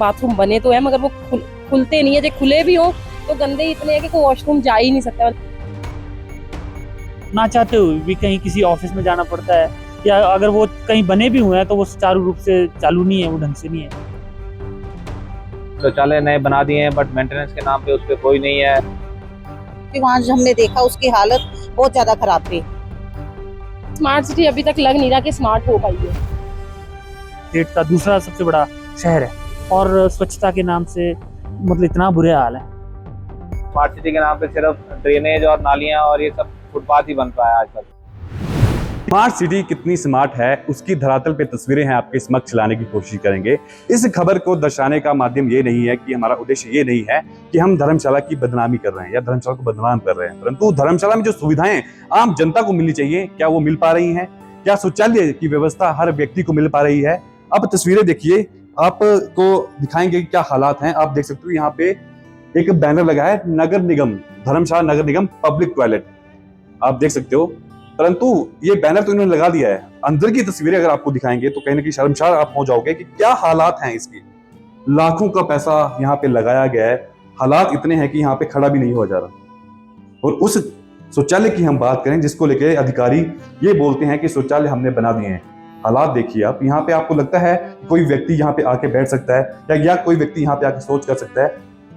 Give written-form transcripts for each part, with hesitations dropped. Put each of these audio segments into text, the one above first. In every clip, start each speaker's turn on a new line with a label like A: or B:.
A: Bathroom बने तो है मगर वो खुलते नहीं है, जो खुले भी हो तो गंदे इतने हैं कि कोई वॉशरूम जा ही नहीं सकता।
B: ना चाहते हुए भी कहीं किसी ऑफिस में जाना पड़ता है, या अगर वो कहीं बने भी हुए हैं तो वो सुचारू रूप से चालू नहीं है, वो ढंग से नहीं है।
C: शौचालय नए बना दिए हैं बट मेंटेनेंस के नाम पे उस पे कोई नहीं है।
D: वहाँ जो हमने देखा उसकी हालत बहुत ज्यादा खराब थी।
A: स्मार्ट सिटी अभी तक लग नहीं रहा कि स्मार्ट हो पाई है।
B: स्टेट का दूसरा सबसे बड़ा शहर है और स्वच्छता के नाम से मतलब इतना बुरे हाल है।
C: स्मार्ट सिटी के नाम पे सिर्फ ड्रेनेज और नालियां और ये सब फुटपाथ ही बन पाया आजकल।
E: स्मार्ट सिटी कितनी स्मार्ट है उसकी धरातल पे तस्वीरें हैं आपके समक्ष लाने की कोशिश करेंगे। इस खबर को दर्शाने का माध्यम ये नहीं है कि हमारा उद्देश्य ये नहीं है कि हम धर्मशाला की बदनामी कर रहे हैं या धर्मशाला को बदनाम कर रहे हैं, परंतु धर्मशाला में जो सुविधाएं आम जनता को मिलनी चाहिए क्या वो मिल पा रही हैं? क्या शौचालय की व्यवस्था हर व्यक्ति को मिल पा रही है? अब तस्वीरें देखिए, आपको दिखाएंगे क्या हालात हैं। आप देख सकते हो यहाँ पे एक बैनर लगा है, नगर निगम धर्मशाला नगर निगम पब्लिक टॉयलेट, आप देख सकते हो। परंतु ये बैनर तो इन्होंने लगा दिया है, अंदर की तस्वीरें अगर आपको दिखाएंगे तो कहीं ना कहीं शर्मसार आप हो जाओगे कि क्या हालात हैं इसके। लाखों का पैसा यहाँ पे लगाया गया है, हालात इतने हैं कि यहाँ पे खड़ा भी नहीं हुआ जा रहा। और उस शौचालय की हम बात करें जिसको लेके अधिकारी ये बोलते हैं कि शौचालय हमने बना दिए हैं, हालात देखिए आप। यहाँ पे आपको लगता है कोई व्यक्ति यहाँ पे आके बैठ सकता है या कोई व्यक्ति यहाँ पे आके शौच कर सकता है?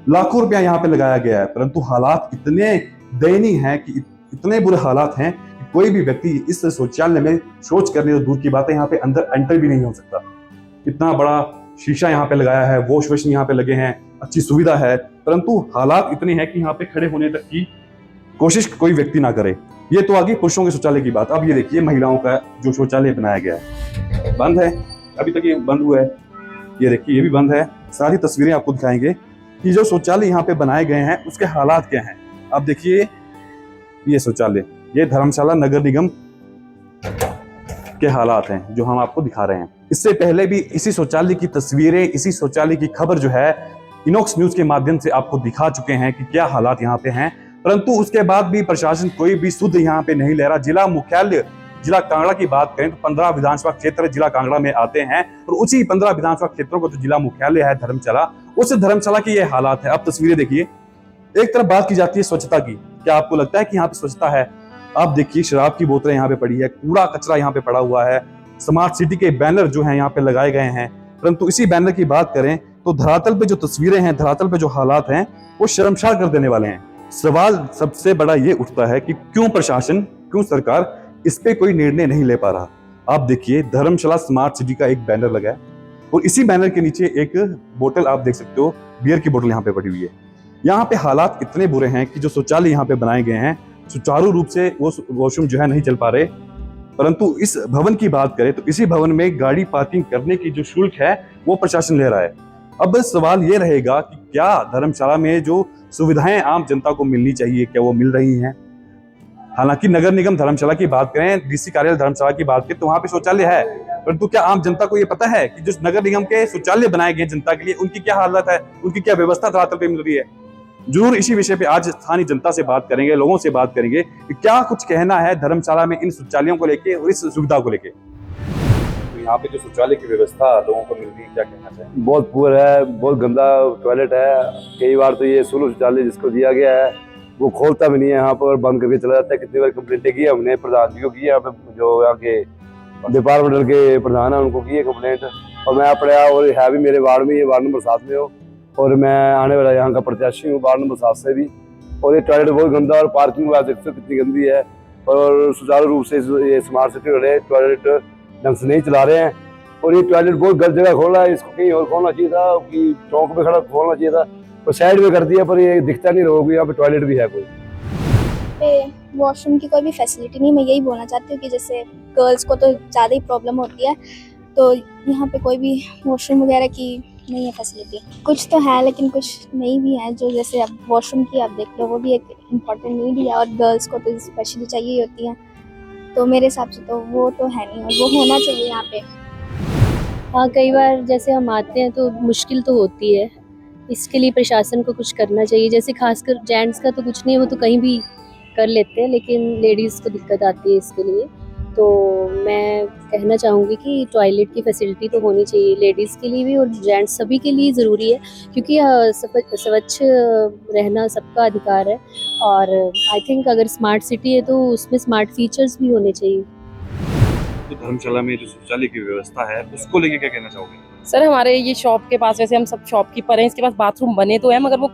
E: लाखों रुपया यहाँ पे लगाया गया है, परंतु हालात इतने दयनीय हैं कि इतने बुरे हालात हैं कि कोई भी व्यक्ति इस शौचालय में शौच करने तो दूर की बात है, यहाँ पे अंदर एंटर भी नहीं हो सकता। इतना बड़ा शीशा यहाँ पे लगाया है, वॉश बेसिन यहाँ पे लगे हैं, अच्छी सुविधा है, परंतु हालात इतने हैं कि यहाँ पे खड़े होने तक की कोशिश कोई व्यक्ति ना करे। ये तो आगे पुरुषों के शौचालय की बात। अब ये देखिए महिलाओं का जो शौचालय बनाया गया है, बंद है, अभी तक ये बंद हुआ है। ये देखिए ये भी बंद है। सारी तस्वीरें आपको दिखाएंगे कि जो शौचालय यहाँ पे बनाए गए हैं उसके हालात क्या हैं। आप देखिए ये शौचालय, ये धर्मशाला नगर निगम के हालात हैं जो हम आपको दिखा रहे हैं। इससे पहले भी इसी शौचालय की तस्वीरें, इसी शौचालय की खबर जो है इनॉक्स न्यूज के माध्यम से आपको दिखा चुके हैं कि क्या हालात यहाँ पे हैं, परंतु उसके बाद भी प्रशासन कोई भी सुध यहाँ पे नहीं ले रहा। जिला मुख्यालय जिला कांगड़ा की बात करें तो 15 विधानसभा क्षेत्र जिला कांगड़ा में आते हैं और उसी 15 विधानसभा क्षेत्रों को जो जिला मुख्यालय है धर्मशाला, उस धर्मशाला की ये हालात है। अब तस्वीरें देखिए, एक तरफ बात की जाती है स्वच्छता की, क्या आपको लगता है कि यहाँ पे स्वच्छता है? आप देखिए शराब की बोतलें यहाँ पे पड़ी है, कूड़ा कचरा यहाँ पे पड़ा हुआ है, स्मार्ट सिटी के बैनर जो है यहाँ पे लगाए गए हैं, परंतु इसी बैनर की बात करें तो धरातल पे जो तस्वीरें हैं, धरातल पे जो हालात हैं वो शर्मसार कर देने वाले हैं। सवाल सबसे बड़ा ये उठता है कि क्यों प्रशासन, क्यों सरकार इस पे कोई निर्णय नहीं ले पा रहा। आप देखिए धर्मशाला स्मार्ट सिटी का एक बैनर लगा है और इसी बैनर के नीचे एक बोतल आप देख सकते हो, बियर की बोतल यहाँ पे पड़ी हुई है। यहाँ पे हालात इतने बुरे हैं कि जो शौचालय यहाँ पे बनाए गए हैं सुचारू रूप से वो वॉशरूम जो है नहीं चल पा रहे। परंतु इस भवन की बात करें तो इसी भवन में गाड़ी पार्किंग करने की जो शुल्क है वो प्रशासन ले रहा है। अब सवाल ये रहेगा कि क्या धर्मशाला में जो सुविधाएं आम जनता को मिलनी चाहिए क्या वो मिल रही हैं? हालांकि नगर निगम धर्मशाला की बात करें, डीसी कार्यालय धर्मशाला की बात करें तो वहां पे शौचालय है, परंतु क्या आम जनता को ये पता है कि जो नगर निगम के शौचालय बनाए गए जनता के लिए उनकी क्या हालत है, उनकी क्या व्यवस्था धरातल पे मिल रही है? जरूर इसी विषय पे आज स्थानीय जनता से बात करेंगे, लोगों से बात करेंगे कि क्या कुछ कहना है धर्मशाला में इन शौचालयों को लेके और इस सुविधा को लेके। तो यहाँ पे जो शौचालय की व्यवस्था लोगों को मिल रही है, क्या कहना चाहिए?
F: बहुत पुअर है, बहुत गंदा टॉयलेट है। कई बार तो ये सोलो शौचालय जिसको दिया गया है वो खोलता भी नहीं है, यहाँ पर बंद करके चला जाता है। कितनी बार कंप्लेंटें की हमने प्रधान जी को की, यहाँ पे जो यहाँ के डिपार्टमेंटल के प्रधान है उनको की है कंप्लेंट। और मैं अपने और है भी मेरे वार्ड में, ये वार्ड नंबर 7 में हो और मैं आने वाला यहाँ का प्रत्याशी हूँ वार्ड नंबर 7 से भी। और ये टॉयलेट बहुत गंदा और पार्किंग बात देखते हो कितनी गंदी है और सुचारू रूप से ये स्मार्ट सिटी वाले टॉयलेट ढंग से नहीं चला रहे हैं। और ये टॉयलेट बहुत गलत जगह खोला है, इसको कहीं और खोलना चाहिए था कि चौक पे खड़ा खोलना चाहिए था, और साइड में कर दिया पर ये दिखता नहीं रहोगे यहाँ पे टॉयलेट भी है। कोई
G: वॉशरूम की कोई भी फैसिलिटी नहीं। मैं यही बोलना चाहती हूँ कि जैसे गर्ल्स को तो ज़्यादा ही प्रॉब्लम होती है, तो यहाँ पे कोई भी वॉशरूम वगैरह की नहीं है फैसिलिटी। कुछ तो है लेकिन कुछ नहीं भी है। जो जैसे अब वॉशरूम की आप देख लो, वो भी एक इम्पॉर्टेंट नीड है और गर्ल्स को तो स्पेशली चाहिए होती है, तो मेरे हिसाब से तो वो तो है नहीं और वो होना चाहिए यहाँ पे।
H: हाँ, कई बार जैसे हम आते हैं तो मुश्किल तो होती है, इसके लिए प्रशासन को कुछ करना चाहिए। जैसे खासकर जेंट्स का तो कुछ नहीं, वो तो कहीं भी कर लेते हैं, लेकिन लेडीज़ को दिक्कत आती है इसके लिए। तो मैं कहना चाहूँगी कि टॉयलेट की फैसिलिटी तो होनी चाहिए लेडीज़ के लिए भी और जेंट्स सभी के लिए ज़रूरी है, क्योंकि स्वच्छ रहना सबका अधिकार है। और आई थिंक अगर स्मार्ट सिटी है तो उसमें स्मार्ट फीचर्स भी होने चाहिए।
E: तो धर्मशाला में जो शौचालय की व्यवस्था है उसको लेके क्या कहना चाहोगे?
A: सर हमारे ये शॉप के पास, वैसे हम सब शॉपकीपर हैं, इसके पास बाथरूम बने तो हैं मगर वो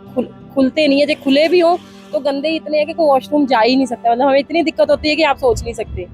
A: खुलते नहीं है। जो खुले भी हो तो गंदे इतने हैं कि कोई वॉशरूम जा ही नहीं सकता। मतलब हमें इतनी दिक्कत होती है कि आप सोच नहीं सकते।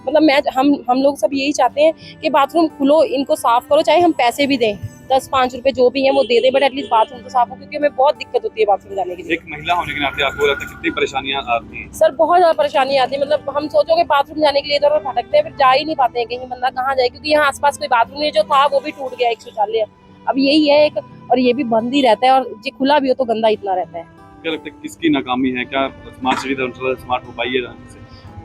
A: मतलब हम लोग सब यही चाहते हैं कि बाथरूम खुलो, इनको साफ करो, चाहे हम पैसे भी दें 10-5 रुपए जो भी है वो दे दें, बट एटलीस्ट बाथरूम तो साफ हो, क्योंकि हमें बहुत दिक्कत होती है बाथरूम जाने के लिए।
E: एक महिला होने के नाते आपको लगता है कितनी परेशानियां आती हैं?
A: सर बहुत ज्यादा परेशानी आती है। मतलब हम सोचोगे बाथरूम जाने के लिए इधर उधर भटकते हैं, फिर जा ही नहीं पाते हैं कहीं। बंदा कहाँ जाए, क्योंकि यहाँ आसपास कोई बाथरूम नहीं, जो था वो भी टूट गया, एक शौचालय अब यही है एक, और ये भी बंद ही रहता है, और जो खुला भी हो तो गंदा इतना रहता है।
E: क्या लगता है किसकी नाकामी है? क्या स्मार्ट सिटी धर्मशाला स्मार्ट हो पाई है?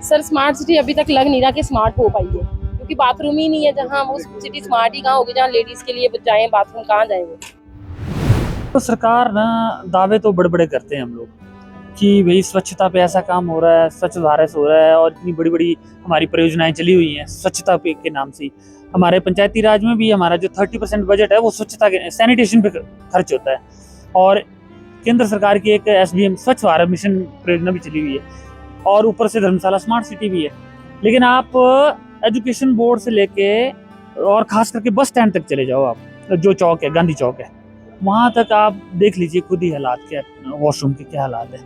A: सर स्मार्ट सिटी अभी तक लग नहीं रहा कि स्मार्ट हो पाई है, क्योंकि बाथरूम ही नहीं है। जहाँ वो सिटी स्मार्ट ही कहाँ होगी जहाँ लेडीज के लिए जाए बाथरूम, कहाँ जाए वो।
B: तो सरकार ना दावे तो बड़े बड़े करते हैं हम लोग कि भाई स्वच्छता पे ऐसा काम हो रहा है, स्वच्छ भारत हो रहा है, और इतनी बड़ी बड़ी हमारी परियोजनाएं चली हुई हैं स्वच्छता पे के नाम से। हमारे पंचायती राज में भी हमारा जो 30% बजट है वो स्वच्छता के सैनिटेशन पे खर्च होता है। और केंद्र सरकार की एक SBM स्वच्छ भारत मिशन परियोजना भी चली हुई है, और ऊपर से धर्मशाला स्मार्ट सिटी भी है। लेकिन आप एजुकेशन बोर्ड से लेके और खास करके बस स्टैंड तक चले जाओ, आप जो चौक है, गांधी चौक है, वहाँ तक आप देख लीजिए खुद ही हालात क्या, वॉशरूम के क्या हालात है।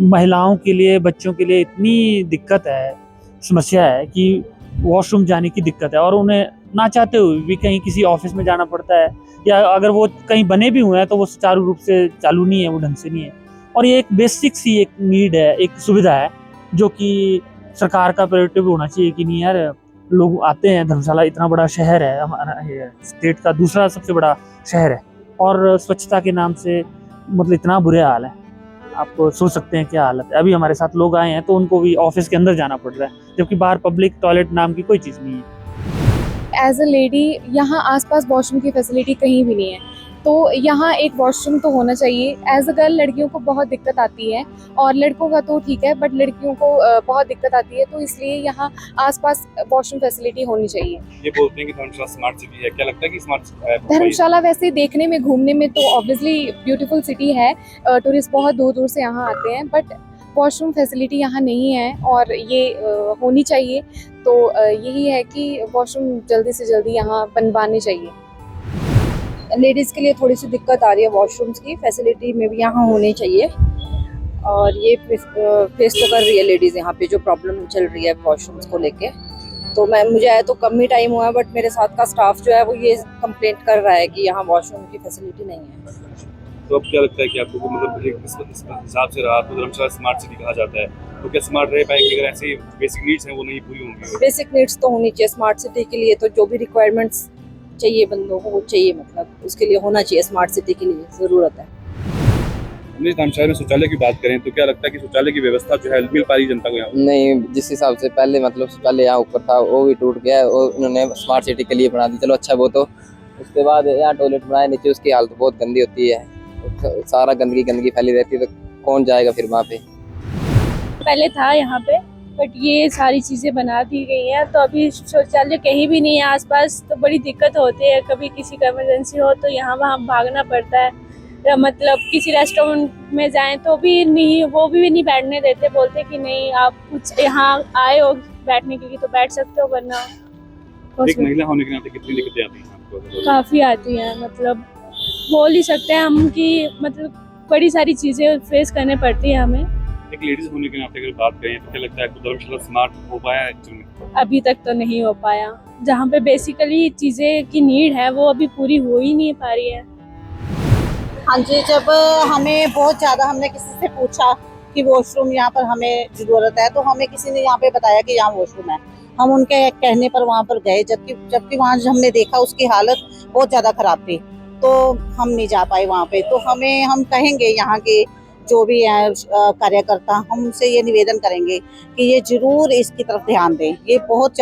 B: महिलाओं के लिए, बच्चों के लिए इतनी दिक्कत है, समस्या है कि वॉशरूम जाने की दिक्कत है, और उन्हें ना चाहते हुए भी कहीं किसी ऑफिस में जाना पड़ता है, या अगर वो कहीं बने भी हुए हैं तो वो सुचारू रूप से चालू नहीं है, वो ढंग से नहीं है। और ये एक बेसिक सी एक नीड है, एक सुविधा है जो कि सरकार का प्रायोरिटी भी होना चाहिए कि नहीं यार, लोग आते हैं, धर्मशाला इतना बड़ा शहर है, हमारा स्टेट का दूसरा सबसे बड़ा शहर है, और स्वच्छता के नाम से मतलब इतना बुरे हाल है। आप सोच सकते हैं क्या हालत है। अभी हमारे साथ लोग आए हैं तो उनको भी ऑफिस के अंदर जाना पड़ रहा है, जबकि बाहर पब्लिक टॉयलेट नाम की कोई चीज़ नहीं है।
I: एज अ लेडी यहाँ आसपास वॉशरूम की फैसिलिटी कहीं भी नहीं है, तो यहाँ एक वॉशरूम तो होना चाहिए। एज अ गर्ल लड़कियों को बहुत दिक्कत आती है, और लड़कों का तो ठीक है, बट लड़कियों को बहुत दिक्कत आती है, तो इसलिए यहाँ आसपास वॉशरूम फैसिलिटी होनी चाहिए।
E: ये बोलते हैं कि धर्मशाला स्मार्ट सिटी है, क्या लगता है कि स्मार्ट
I: धर्मशाला वैसे देखने में, घूमने में तो ऑब्वियसली ब्यूटीफुल सिटी है, टूरिस्ट बहुत दूर दूर से यहाँ आते हैं, बट वॉशरूम फैसिलिटी यहाँ नहीं है, और ये होनी चाहिए। तो यही है कि वॉशरूम जल्दी से जल्दी यहाँ बनवाने चाहिए।
D: लेडीज़ के लिए थोड़ी सी दिक्कत आ रही है वॉशरूम्स की फैसिलिटी में भी यहाँ होनी चाहिए, और ये फेस तो कर रही है लेडीज़ यहाँ पे जो प्रॉब्लम चल रही है वॉशरूम्स को लेके। तो मुझे आया तो कम ही टाइम हुआ है, बट मेरे साथ का स्टाफ जो है वो ये कंप्लेंट कर रहा है कि यहाँ वॉशरूम की फैसिलिटी नहीं है।
E: तो अब क्या लगता है कि आपको मतलब इस हिसाब से रहा तो धर्मशाला स्मार्ट सिटी कहा जाता है, तो क्या स्मार्ट रह पाएगी अगर ऐसी बेसिक नीड्स हैं वो नहीं पूरी होंगी? बेसिक
D: नीड्स तो होनी चाहिए स्मार्ट सिटी के लिए, तो जो भी रिक्वायरमेंट्स चाहिए बंदों को वो चाहिए, मतलब उसके लिए होना चाहिए, स्मार्ट सिटी के लिए ज़रूरत है।
E: धर्मशाला में शौचालय की बात करें तो क्या लगता है कि शौचालय की व्यवस्था जो है मिल पा रही जनता को यहाँ?
J: नहीं, जिस हिसाब से पहले मतलब शौचालय यहाँ ऊपर था वो भी टूट गया है, और उन्होंने स्मार्ट सिटी के लिए बना दी, चलो अच्छा वो तो। उसके बाद यहाँ टॉयलेट बनाए नीचे, उसकी हालत बहुत गंदी होती है, सारा गंदगी फैली रहती है, तो कौन जाएगा फिर वहाँ पे।
G: पहले था यहाँ पे, बट ये सारी चीज़ें बना दी गई हैं, तो अभी शौचालय कहीं भी नहीं है आसपास, तो बड़ी दिक्कत होती है। कभी किसी का इमरजेंसी हो तो यहाँ वहाँ भागना पड़ता है, या मतलब किसी रेस्टोरेंट में जाएं तो भी नहीं, वो भी नहीं बैठने देते, बोलते कि नहीं आप कुछ यहाँ आए हो बैठने के लिए तो बैठ सकते हो, वरना
E: एक महिला होने के नाते कितनी दिक्कतें आती हैं आपको?
G: काफ़ी आती हैं, मतलब बोल ही सकते हैं हम कि मतलब बड़ी सारी चीज़ें फेस करने पड़ती है हमें।
E: एक लेडीज होने के नाते अगर बात करें तो क्या लगता है आपको धर्मशाला स्मार्ट हो पाया एक्चुअली?
G: अभी तक तो नहीं हो पाया, जहाँ पे बेसिकली चीज़ें की नीड है वो अभी पूरी हो ही नहीं पा रही है।
D: हाँ जी, जब हमें बहुत ज़्यादा हमने किसी से पूछा कि वॉशरूम यहाँ पर हमें ज़रूरत है, तो हमें किसी ने यहाँ पे बताया कि यहाँ वॉशरूम है। हम उनके कहने पर वहाँ पर गए, जबकि वहाँ हमने देखा उसकी हालत बहुत ज़्यादा ख़राब थी, तो हम नहीं जा पाए वहाँ पे। तो हम कहेंगे यहाँ के
K: जो भी हैं कार्यकर्ता, हम उनसे ये निवेदन करेंगे कि ये जरूर इसकी तरफ ध्यान दें। ये बहुत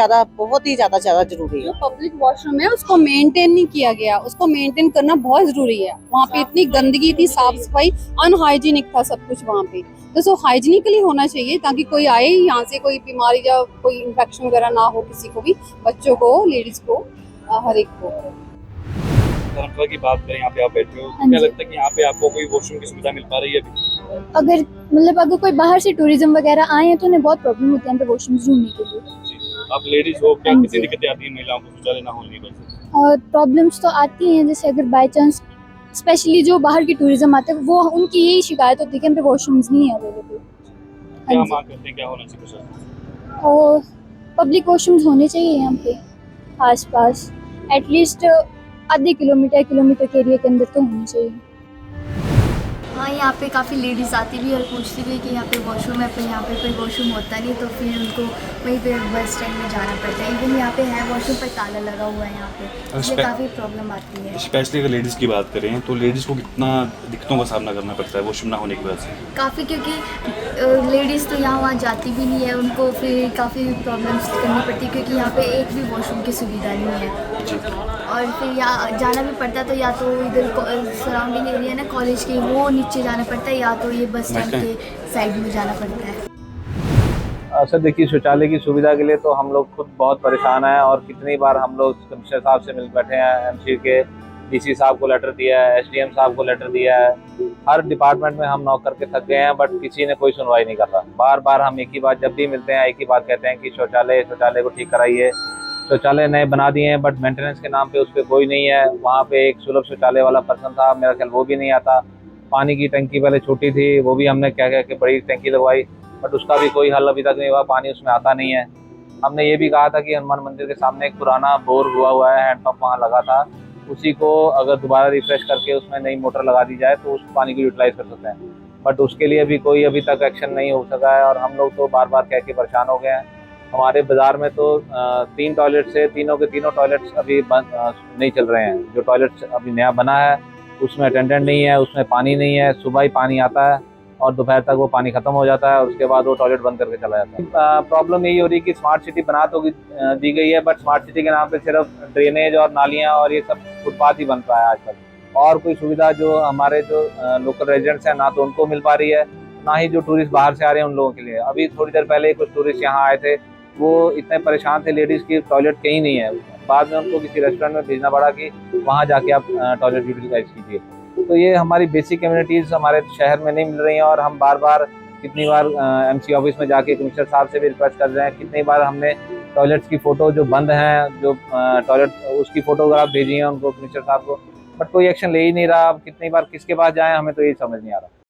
K: ही ज़्यादा जरूरी है।
D: जो पब्लिक वॉशरूम है उसको मेंटेन नहीं किया गया, उसको मेंटेन करना बहुत जरूरी है। वहाँ पे इतनी गंदगी थी, साफ सफाई, अनहाइजीनिक था सब कुछ वहाँ पे। तो सो हाइजीनिकली होना चाहिए ताकि कोई आए यहाँ से कोई बीमारी या कोई इन्फेक्शन वगैरह ना हो किसी को भी, बच्चों को, लेडीज को, हर एक को।
E: धर्मशाला की बात करें, यहाँ पे आप बैठे हो, क्या लगता है कि यहाँ पे आपको कोई वॉशरूम की सुविधा मिल पा रही है अभी?
G: अगर कोई बाहर से टूरिज्म वगैरह आए हैं तो उन्हें बहुत प्रॉब्लम होती है यहाँ पे वॉशरूम ढूंढने के लिए।
E: आप लेडीज हो, क्या कितनी दिक्कतें आती हैं महिलाओं को शौचालय ना होने की वजह से?
G: और प्रॉब्लम्स तो आती हैं, जैसे अगर बाय चांस स्पेशली जो बाहर की टूरिज्म आते हैं वो उनकी यही शिकायत होती है कि यहाँ पे वॉशरूम्स नहीं है अवेलेबल।
E: क्या मांग करते हैं, क्या होना चाहिए प्रशासन?
G: और पब्लिक वॉशरूम्स होने चाहिए यहाँ पे आसपास, एटलीस्ट आधे किलोमीटर के एरिया के अंदर तो होनी चाहिए।
L: हाँ, यहाँ पे काफ़ी लेडीज़ आती भी और पूछती भी कि यहाँ पे वॉशरूम है, पर यहाँ पे कोई वॉशरूम होता नहीं, तो फिर उनको वहीं पे बस स्टैंड में जाना पड़ता है। इवन यहाँ पे है वॉशरूम पर ताला लगा हुआ है यहाँ पे, इसलिए काफ़ी प्रॉब्लम आती है।
E: स्पेशली अगर लेडीज़ की बात करें तो लेडीज़ को कितना दिक्कतों का सामना करना पड़ता है वॉशरूम ना होने की वजह से?
L: काफ़ी, क्योंकि लेडीज़ तो यहाँ वहाँ जाती भी नहीं है, उनको फिर काफ़ी प्रॉब्लम्स करनी पड़ती है क्योंकि यहाँ पे एक भी वॉशरूम की सुविधा नहीं है। और फिर यहाँ जाना भी पड़ता है तो या तो इधर सराउंडिंग एरिया ना कॉलेज के, वो नीचे जाना पड़ता है, या तो ये बस स्टैंड के साइड में जाना पड़ता है।
C: सर देखिए, शौचालय की सुविधा के लिए तो हम लोग खुद बहुत परेशान हैं और कितनी बार हम लोग कमिश्नर साहब से मिल बैठे हैं, एमसी के डीसी साहब को लेटर दिया है, एसडीएम साहब को लेटर दिया है। हर डिपार्टमेंट में हम नौक करके थक गए हैं, बट किसी ने कोई सुनवाई नहीं कर रहा। बार बार हम एक ही बात, जब भी मिलते हैं एक ही बात कहते हैं कि शौचालय को ठीक कराइए। शौचालय नए बना दिए हैं बट मेंटेनेंस के नाम पे उस पर कोई नहीं है। वहाँ पे एक सुलभ शौचालय वाला पर्सन था, मेरा ख्याल वो भी नहीं आता। पानी की टंकी पहले छोटी थी, वो भी हमने क्या कह के बड़ी टंकी लगवाई, बट उसका भी कोई हल अभी तक नहीं हुआ, पानी उसमें आता नहीं है। हमने ये भी कहा था कि हनुमान मंदिर के सामने एक पुराना बोर हुआ है, हैंडपम्प वहाँ लगा था, उसी को अगर दोबारा रिफ्रेश करके उसमें नई मोटर लगा दी जाए तो उस पानी को यूटिलाइज कर सकते हैं, बट उसके लिए भी कोई अभी तक एक्शन नहीं हो सका है। और हम लोग तो बार बार कह के परेशान हो गए हैं। हमारे बाज़ार में तो 3 टॉयलेट से तीनों के तीनों टॉयलेट्स अभी नहीं चल रहे हैं। जो टॉयलेट्स अभी नया बना है उसमें अटेंडेंट नहीं है, उसमें पानी नहीं है। सुबह ही पानी आता है और दोपहर तक वो पानी ख़त्म हो जाता है और उसके बाद वो टॉयलेट बंद करके चला जाता है। प्रॉब्लम यही हो रही है कि स्मार्ट सिटी बना तो दी गई है, बट स्मार्ट सिटी के नाम पे सिर्फ ड्रेनेज और नालियाँ और ये सब फुटपाथ ही बन पाया आज तक। और कोई सुविधा जो हमारे जो लोकल रेजिडेंट्स हैं ना तो उनको मिल पा रही है, ना ही जो टूरिस्ट बाहर से आ रहे हैं उन लोगों के लिए। अभी थोड़ी देर पहले कुछ टूरिस्ट यहाँ आए थे, वो इतने परेशान थे, लेडीज़ की टॉयलेट कहीं नहीं है। बाद में उनको किसी रेस्टोरेंट में भेजना पड़ा कि वहाँ जाके आप टॉयलेट यूटिलाइज कीजिए। तो ये हमारी बेसिक कम्युनिटीज़ हमारे शहर में नहीं मिल रही हैं और हम बार बार कितनी बार एमसी ऑफिस में जाके कमिश्नर साहब से भी रिक्वेस्ट कर रहे हैं। कितनी बार हमने टॉयलेट्स की फ़ोटो जो बंद हैं, जो टॉयलेट उसकी फ़ोटोग्राफ भेजी हैं उनको, कमिश्नर साहब को, बट कोई एक्शन ले ही नहीं रहा। अब कितनी बार किसके पास जाएँ हमें तो यही समझ नहीं आ रहा।